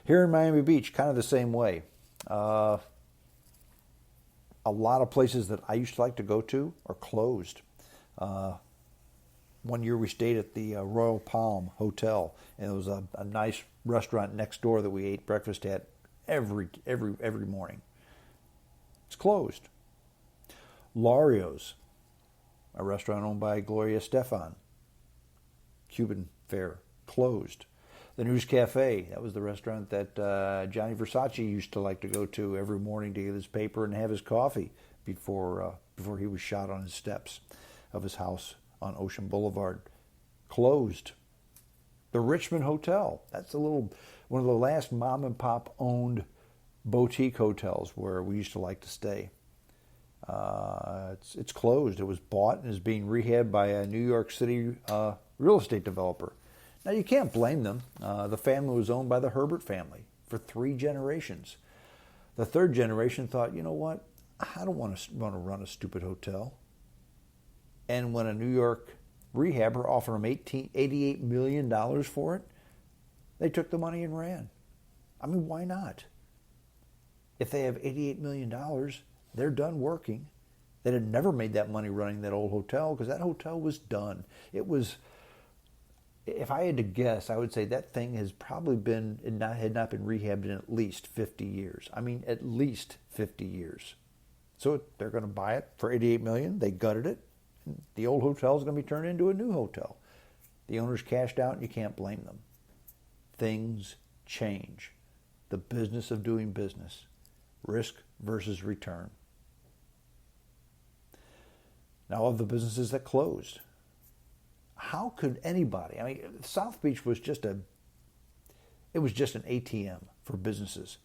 Here in Miami Beach, kind of the same way. A lot of places that I used to like to go to are closed. One year we stayed at the Royal Palm Hotel, and it was a nice restaurant next door that we ate breakfast at every morning. It's closed. Lario's, a restaurant owned by Gloria Stefan, Cuban fare, closed. The News Cafe, that was the restaurant that Johnny Versace used to like to go to every morning to get his paper and have his coffee before he was shot on his steps of his house on Ocean Boulevard. Closed. The Richmond Hotel, that's one of the last mom and pop owned boutique hotels where we used to like to stay. It's closed. It was bought and is being rehabbed by a New York City real estate developer. Now, you can't blame them. The family was owned by the Herbert family for 3 generations. The 3rd generation thought, you know what? I don't want to run a stupid hotel. And when a New York rehabber offered them $88 million for it, they took the money and ran. I mean, why not? If they have $88 million, they're done working. They'd have never made that money running that old hotel because that hotel was done. It was... If I had to guess, I would say that thing has probably had not been rehabbed in at least 50 years. I mean, at least 50 years. So they're going to buy it for $88 million. They gutted it. The old hotel is going to be turned into a new hotel. The owners cashed out, and you can't blame them. Things change. The business of doing business. Risk versus return. Now, of the businesses that closed, how could anybody? I mean, South Beach was just an ATM for businesses.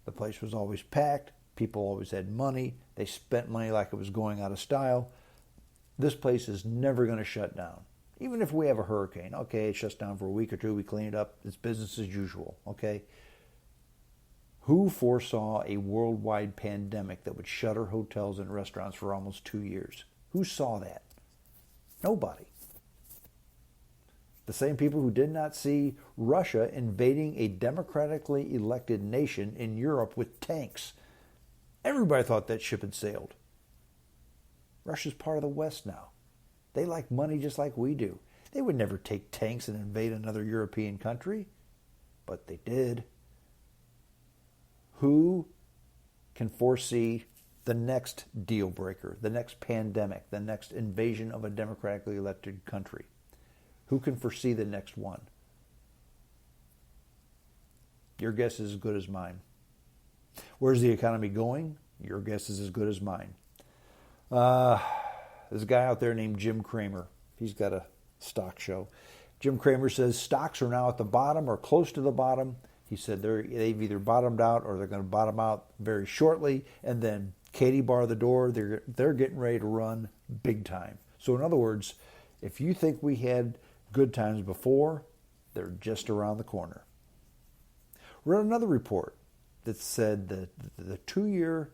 The place was always packed. People always had money. They spent money like it was going out of style. This place is never going to shut down. Even if we have a hurricane, okay, it shuts down for a week or two. We clean it up. It's business as usual, okay? Who foresaw a worldwide pandemic that would shutter hotels and restaurants for almost 2 years? Who saw that? Nobody. The same people who did not see Russia invading a democratically elected nation in Europe with tanks. Everybody thought that ship had sailed. Russia's part of the West now. They like money just like we do. They would never take tanks and invade another European country, but they did. Who can foresee the next deal breaker, the next pandemic, the next invasion of a democratically elected country? Who can foresee the next one? Your guess is as good as mine. Where's the economy going? Your guess is as good as mine. There's a guy out there named Jim Cramer. He's got a stock show. Jim Cramer says stocks are now at the bottom or close to the bottom. He said they've either bottomed out or they're going to bottom out very shortly. And then Katie bar the door. They're getting ready to run big time. So in other words, if you think we had good times before, they're just around the corner. Read another report that said that the 2-year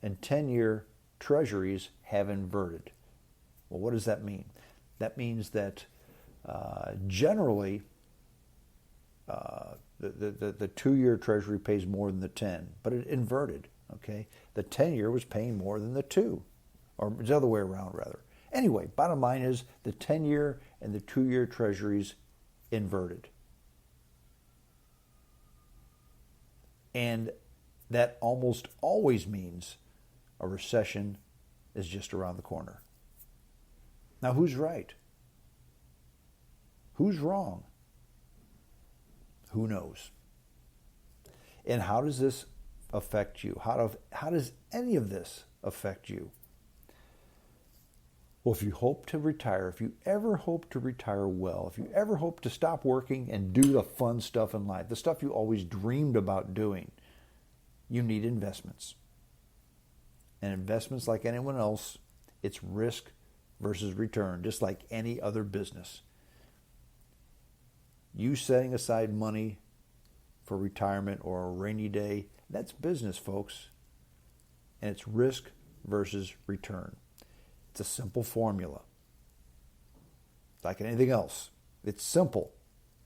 and 10-year treasuries have inverted. Well, what does that mean? That means that generally the 2-year treasury pays more than the 10, but it inverted. Okay, the 10-year was paying more than the 2, or the other way around rather. Anyway, bottom line is the 10-year and the 2-year treasuries inverted. And that almost always means a recession is just around the corner. Now, who's right? Who's wrong? Who knows? And how does this affect you? How does any of this affect you? Well, if you hope to retire, if you ever hope to retire well, if you ever hope to stop working and do the fun stuff in life, the stuff you always dreamed about doing, you need investments. And investments, like anyone else, it's risk versus return, just like any other business. You setting aside money for retirement or a rainy day, that's business, folks. And it's risk versus return. It's a simple formula. Like anything else, it's simple.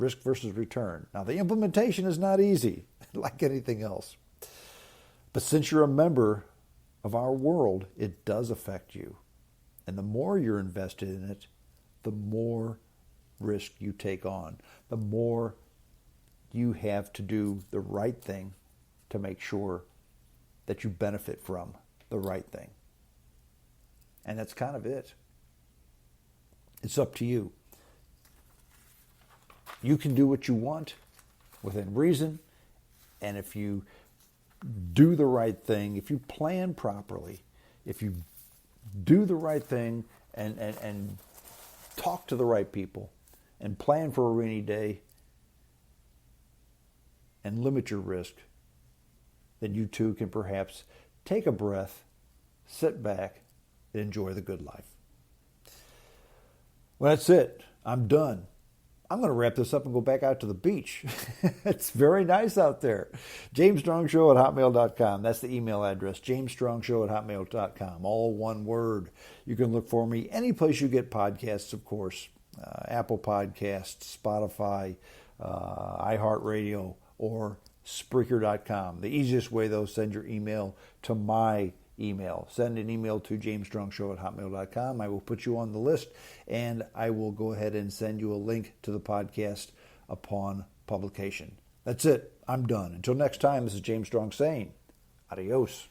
risk versus return. Now, the implementation is not easy, like anything else. But since you're a member of our world, it does affect you. And the more you're invested in it, the more risk you take on, the more you have to do the right thing to make sure that you benefit from the right thing. And that's kind of it. It's up to you. You can do what you want within reason, and if you do the right thing, if you plan properly, if you do the right thing and talk to the right people and plan for a rainy day and limit your risk, then you too can perhaps take a breath, sit back, and enjoy the good life. Well, that's it. I'm done. I'm going to wrap this up and go back out to the beach. It's very nice out there. JamesStrongShow@hotmail.com. That's the email address, JamesStrongShow@hotmail.com. All one word. You can look for me any place you get podcasts, of course. Apple Podcasts, Spotify, iHeartRadio, or Spreaker.com. The easiest way, though, send your email to my email. Send an email to JamesStrongShow@hotmail.com. I will put you on the list, and I will go ahead and send you a link to the podcast upon publication. That's it. I'm done. Until next time, this is James Strong saying, adios.